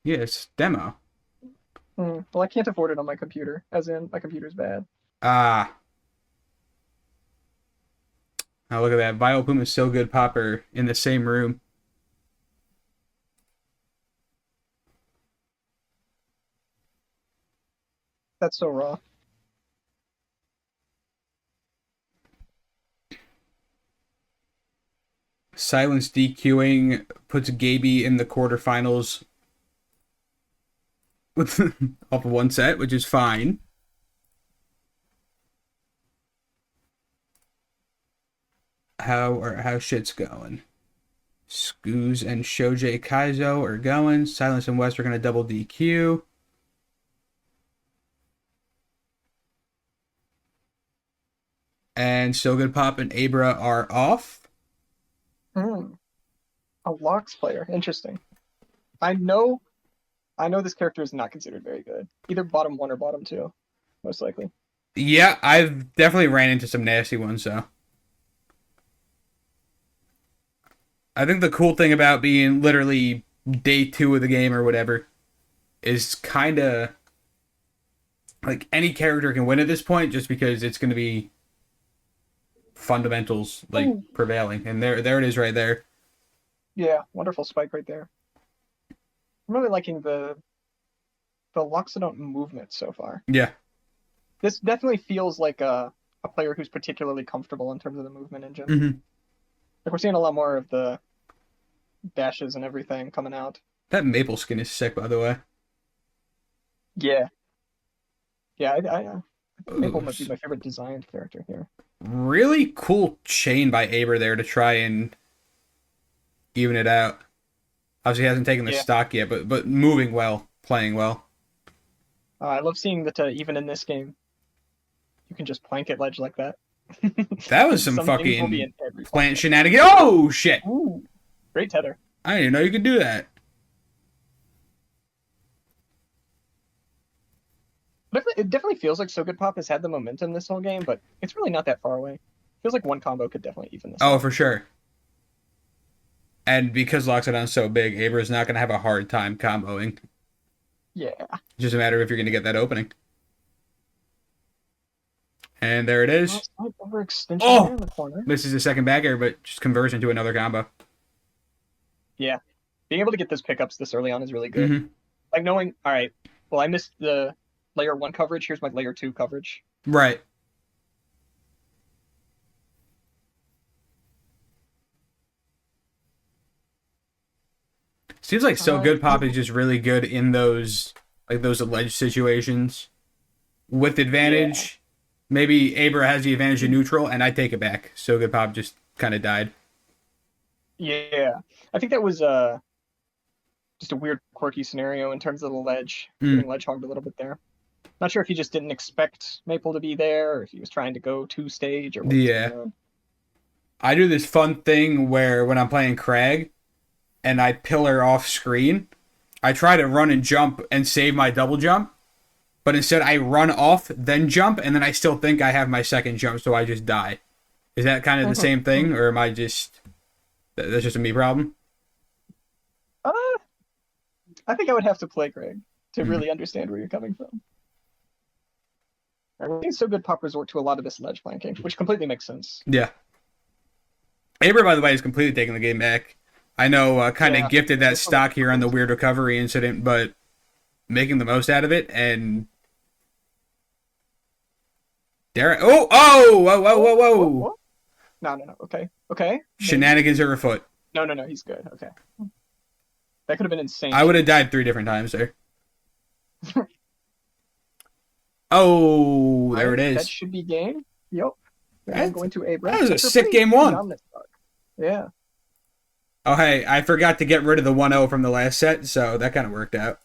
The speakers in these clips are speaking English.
Yeah, it's demo. Well, I can't afford it on my computer, as in my computer's bad. Ah, oh, look at that. Vileplume and So Good Pop are in the same room. That's so raw. Silence DQing puts Gaby in the quarterfinals with off of one set, which is fine. How shit's going? Scoos and Shoji Kaizo are going. Silence and West are gonna double DQ. And So Good Pop and Abra are off. Hmm. A Lox player. Interesting. I know I know this character is not considered very good. Either bottom one or bottom two, most likely. Yeah, I've definitely ran into some nasty ones though. I think the cool thing about being literally day two of the game or whatever is kind of like any character can win at this point just because it's going to be fundamentals like Oh, prevailing. And there it is right there. yeah, wonderful spike right there. I'm really liking the Loxodont movement so far. Yeah. This definitely feels like a player who's particularly comfortable in terms of the movement engine. Mm-hmm. Like we're seeing a lot more of the dashes and everything coming out. That maple skin is sick, by the way. Yeah, yeah. I think Maypul Ooh, might be my favorite designed character here. really cool chain by Aber there to try and even it out. Obviously, he hasn't taken the Yeah, stock yet, but moving well, playing well. I love seeing that even in this game you can just plank at ledge like that. That was some Some games will be fucking in every plant possible. shenanigan. Oh shit! Ooh, great tether. I didn't even know you could do that. But it definitely feels like SoGoodPop has had the momentum this whole game, but it's really not that far away. Feels like one combo could definitely even this Oh, out. for sure. And because Loxodon's so big, Abra's not going to have a hard time comboing. Yeah. It's just a matter of if you're going to get that opening. And there it Oh, is. slight overextension there Oh! in the corner. Misses the second back air, but just converts into another combo. Yeah. Being able to get those pickups this early on is really good. Mm-hmm. Like knowing, all right, well, I missed the layer one coverage. Here's my layer two coverage. Right. Seems like So Good Pop is Able. just really good in those like those alleged situations with Yeah. advantage. Maybe Abra has the advantage in neutral, and I take it back. So Good Pop just kind of died. Yeah. I think that was just a weird, quirky scenario in terms of the ledge, getting Mm, ledge hogged a little bit there. Not sure if he just didn't expect Maple to be there, or if he was trying to go two stage, or what was going yeah. on. I do this fun thing where when I'm playing Crag and I pillar off screen, I try to run and jump and save my double jump, but instead I run off, then jump, and then I still think I have my second jump, so I just die. Is that kind of the same thing, or am I just that's just a me problem? uh, I think I would have to play Greg to Mm, really understand where you're coming from. Right, we're seeing so good pop resort to a lot of this ledge flanking, which completely makes sense. yeah. Aber, by the way, is completely taking the game back. I know, kind of Yeah, gifted that this one was stock here on the perfect. weird recovery incident, but making the most out of it. And Derek, whoa, whoa, Oh, whoa, what? whoa! What? No, no, no. Okay, okay, maybe. Shenanigans are afoot. No, no, no. He's good. Okay, that could have been insane I would have died shenanigans. 3 different times there. Oh, there it That is. should be game. Yep. Now That, going to Abra that was a after a sick pretty game pretty one. dominant start. Yeah. Oh, hey, I forgot to get rid of the 1-0 from the last set, so that kind of worked out.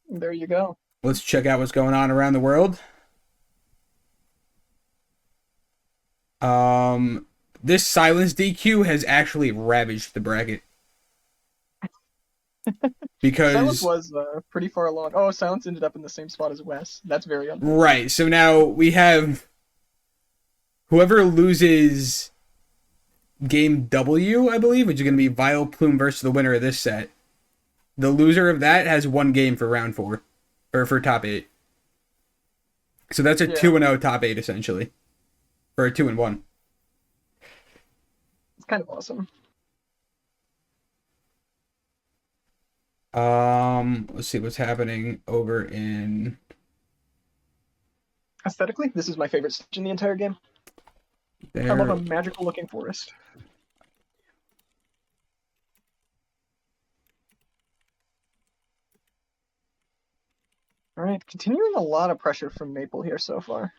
There you go. Let's check out what's going on around the world. Um, this silence DQ has actually ravaged the bracket Silence because was pretty far along. Oh, Silence ended up in the same spot as Wes. That's very unfortunate. right. So now we have whoever loses game W, I believe, which is going to be Vile Plume versus the winner of this set. The loser of that has one game for round 4, or for top 8. So that's a Yeah, 2-0 top 8 essentially, or a 2-1. it's kind of awesome. Let's see what's happening over in Aesthetically, this is my favorite stage in the entire game. I love there. a magical looking forest. All right, continuing a lot of pressure from Maypul here so far.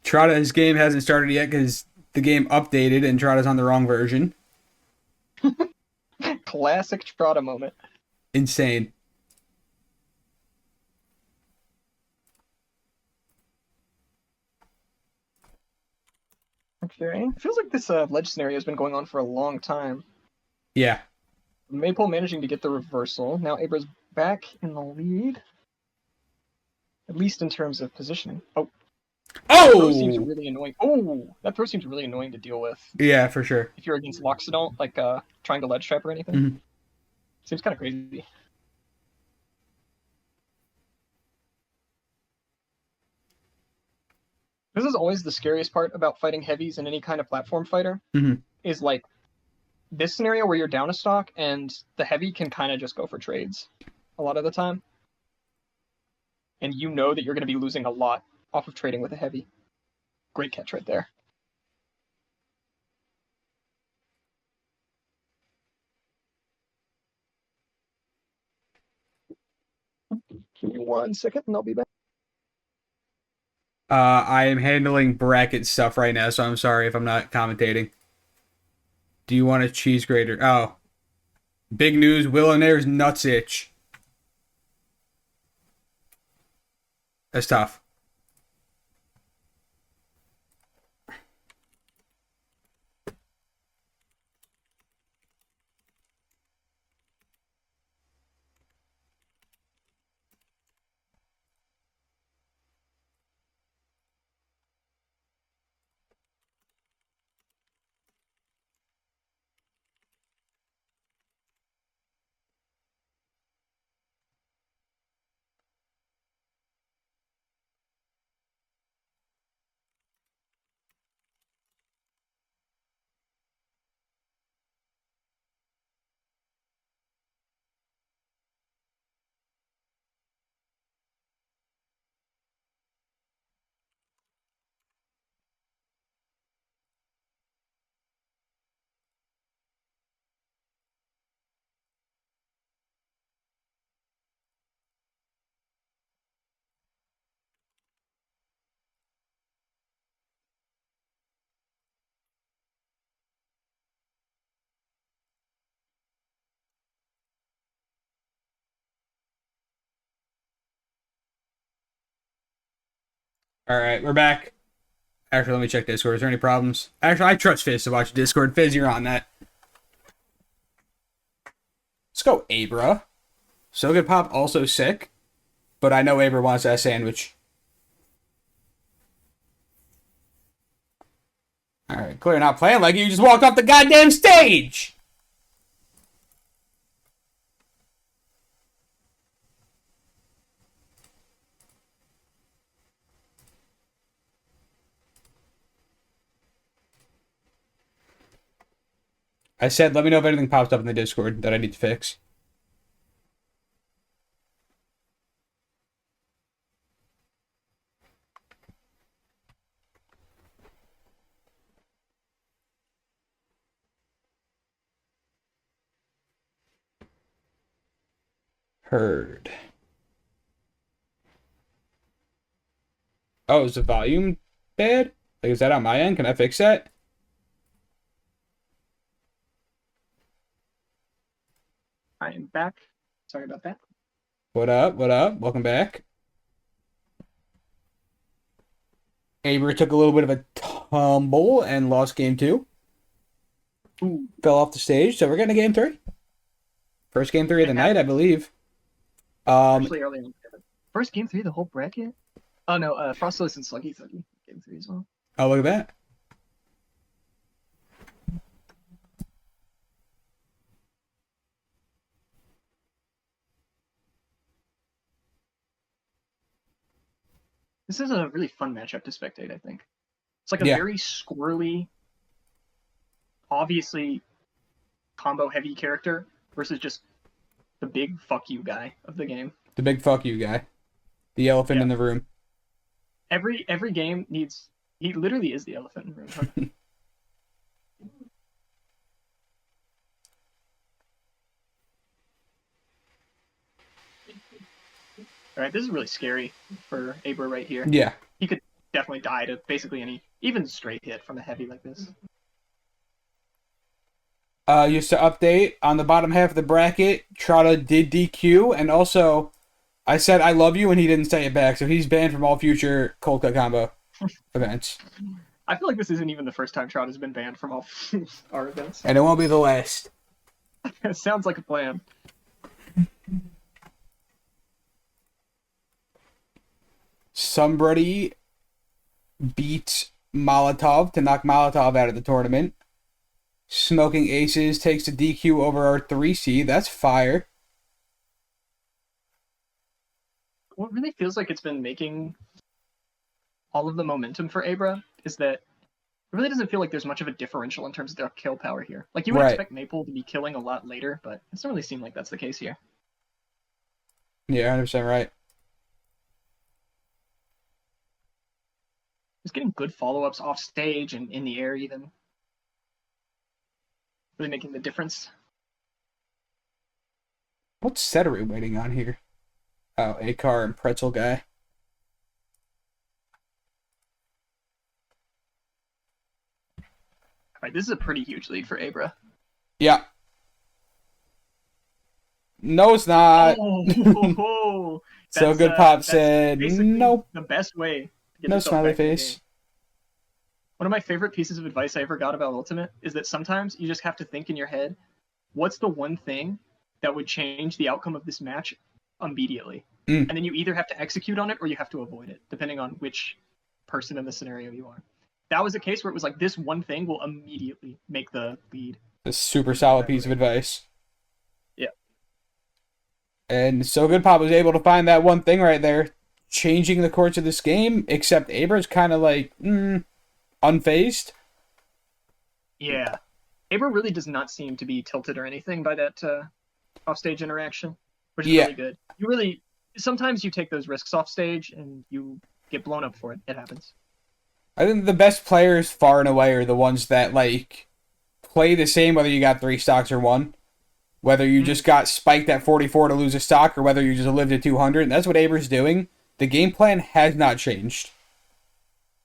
Trotta's game hasn't started yet because the game updated and Trotta's on the wrong version. Classic Trotta moment. Insane. Okay, feels like this ledge scenario has been going on for a long time. Yeah. Maypul managing to get the reversal. Now Abra's back in the lead. At least in terms of positioning. Oh, that throw seems Oh! really annoying. Oh, that throw seems really annoying to deal with. Yeah, for sure. If you're against Loxodont, like trying to ledge trap or anything. Mhm. Seems kind of crazy. This is always the scariest part about fighting heavies in any kind of platform fighter. Mhm. Is like this scenario where you're down a stock and the heavy can kind of just go for trades a lot of the time. And you know that you're going to be losing a lot off of trading with a heavy. Great catch right there. Give me 1 second and I'll be back. I am handling bracket stuff right now, so I'm sorry if I'm not commentating. Do you want a cheese grater? Oh. Big news, Willionaire's nuts itch. That's tough. All right, we're back. Actually, let me check Discord. Is there any problems? Actually, I trust Fizz to watch Discord. Fizz, you're on that. Let's go, Abra. SoGoodPop also sick, but I know Abra wants that sandwich. All right, clear. Not playing like you just walked off the goddamn stage. I said, let me know if anything pops up in the Discord that I need to fix. Heard. Oh, is the volume bad? Like, is that on my end? Can I fix that? I am back. Sorry about that. What up? What up? Welcome back. Abra took a little bit of a tumble and lost game 2. Ooh. Fell off the stage, so we're getting a game 3. First game 3 of the night, I believe. Actually, early on. First game 3 of the whole bracket? Oh no, Frostless and Sluggy game 3 as well. Oh, look at that. This is a really fun matchup to spectate, I think. It's like a Yeah. very squirrely, obviously combo heavy character versus just the big fuck you guy of the game. The big fuck you guy. The elephant in the room. Every game needs, he literally is the elephant in the room. Huh? All right, this is really scary for Abruh right here. Yeah. He could definitely die to basically any, even straight hit from a heavy like this. Just to update, on the bottom half of the bracket, Trotta did DQ, and also, I said I love you, and he didn't say it back, so he's banned from all future cold cut combo events. I feel like this isn't even the first time Trout has been banned from all our events. And it won't be the last. It sounds like a plan. Somebody beats Molotov to knock Molotov out of the tournament. Smoking Aces takes a DQ over our 3C. That's fire. What really feels like it's been making all of the momentum for Abruh is that it really doesn't feel like there's much of a differential in terms of their kill power here. Like, you would expect Maypul to be killing a lot later, but it doesn't really seem like that's the case here. Yeah, 100% right. Just getting good follow-ups off stage and in the air even. Really making the difference. What set are we waiting on here? Oh, AETHER and Pretzel guy. Alright, this is a pretty huge lead for Abruh. Yeah. No, it's not. Oh, SoGoodPop said nope. The best way to get No smiley face. One of my favorite pieces of advice I ever got about Ultimate is that sometimes you just have to think in your head, what's the one thing that would change the outcome of this match immediately? And then you either have to execute on it or you have to avoid it, depending on which person in the scenario you are. That was a case where it was like, this one thing will immediately make the lead. A super solid piece of advice. Yeah. And SoGoodPop was able to find that one thing right there, changing the course of this game, except Abruh's kind of like, unfazed. Yeah. Abruh really does not seem to be tilted or anything by that offstage interaction, which is really good. Sometimes you take those risks off stage and you get blown up for it. It happens. I think the best players far and away are the ones that, like, play the same whether you got 3 stocks or 1. Whether you just got spiked at 44 to lose a stock or whether you just lived at 200. And that's what Abruh's doing. The game plan has not changed.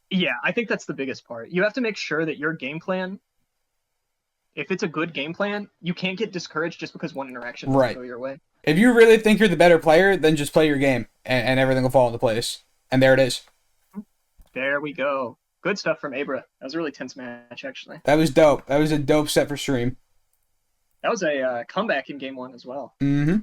Yeah, I think that's the biggest part. You have to make sure that your game plan, if it's a good game plan, you can't get discouraged just because one interaction doesn't go your way. If you really think you're the better player, then just play your game, and everything will fall into place. And there it is. There we go. Good stuff from Abruh. That was a really tense match, actually. That was dope. That was a dope set for stream. That was a comeback in game 1 as well. Mm-hmm.